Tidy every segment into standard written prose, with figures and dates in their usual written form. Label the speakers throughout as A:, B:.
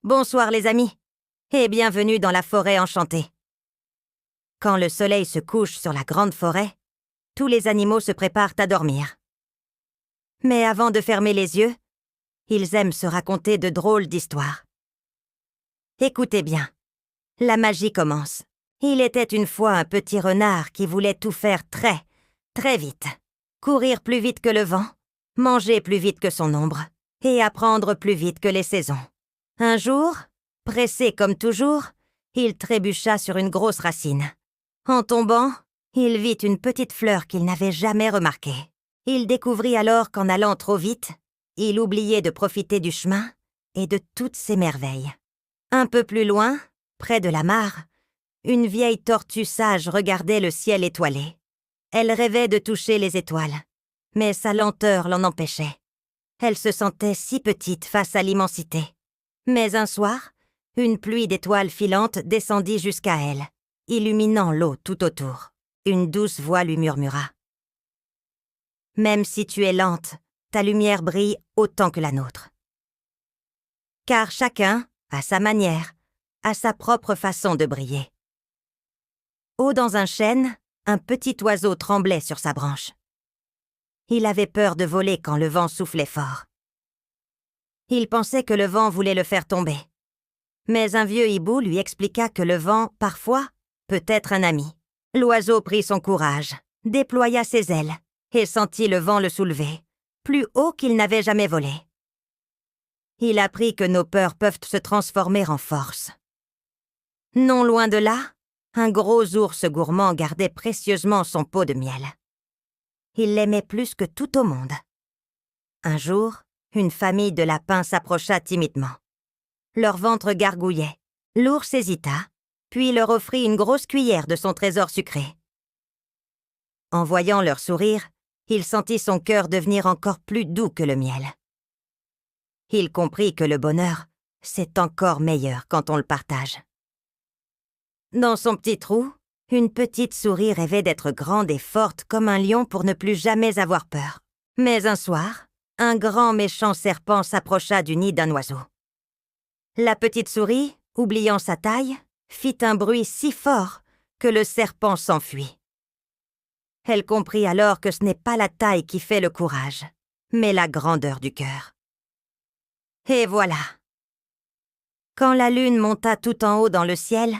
A: Bonsoir les amis, et bienvenue dans la forêt enchantée. Quand le soleil se couche sur la grande forêt, tous les animaux se préparent à dormir. Mais avant de fermer les yeux, ils aiment se raconter de drôles d'histoires. Écoutez bien, la magie commence. Il était une fois un petit renard qui voulait tout faire très, très vite. Courir plus vite que le vent, manger plus vite que son ombre, et apprendre plus vite que les saisons. Un jour, pressé comme toujours, il trébucha sur une grosse racine. En tombant, il vit une petite fleur qu'il n'avait jamais remarquée. Il découvrit alors qu'en allant trop vite, il oubliait de profiter du chemin et de toutes ses merveilles. Un peu plus loin, près de la mare, une vieille tortue sage regardait le ciel étoilé. Elle rêvait de toucher les étoiles, mais sa lenteur l'en empêchait. Elle se sentait si petite face à l'immensité. Mais un soir, une pluie d'étoiles filantes descendit jusqu'à elle, illuminant l'eau tout autour. Une douce voix lui murmura. « Même si tu es lente, ta lumière brille autant que la nôtre. » Car chacun, à sa manière, a sa propre façon de briller. Haut dans un chêne, un petit oiseau tremblait sur sa branche. Il avait peur de voler quand le vent soufflait fort. Il pensait que le vent voulait le faire tomber. Mais un vieux hibou lui expliqua que le vent, parfois, peut être un ami. L'oiseau prit son courage, déploya ses ailes et sentit le vent le soulever, plus haut qu'il n'avait jamais volé. Il apprit que nos peurs peuvent se transformer en force. Non loin de là, un gros ours gourmand gardait précieusement son pot de miel. Il l'aimait plus que tout au monde. Un jour, une famille de lapins s'approcha timidement. Leur ventre gargouillait. L'ours hésita, puis leur offrit une grosse cuillère de son trésor sucré. En voyant leur sourire, il sentit son cœur devenir encore plus doux que le miel. Il comprit que le bonheur, c'est encore meilleur quand on le partage. Dans son petit trou, une petite souris rêvait d'être grande et forte comme un lion pour ne plus jamais avoir peur. Mais un soir, un grand méchant serpent s'approcha du nid d'un oiseau. La petite souris, oubliant sa taille, fit un bruit si fort que le serpent s'enfuit. Elle comprit alors que ce n'est pas la taille qui fait le courage, mais la grandeur du cœur. Et voilà. Quand la lune monta tout en haut dans le ciel,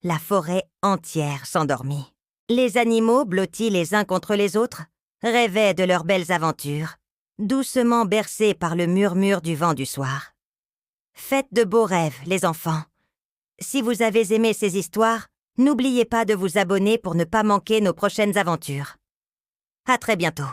A: la forêt entière s'endormit. Les animaux, blottis les uns contre les autres, rêvaient de leurs belles aventures, doucement bercés par le murmure du vent du soir. Faites de beaux rêves, les enfants. Si vous avez aimé ces histoires, n'oubliez pas de vous abonner pour ne pas manquer nos prochaines aventures. À très bientôt.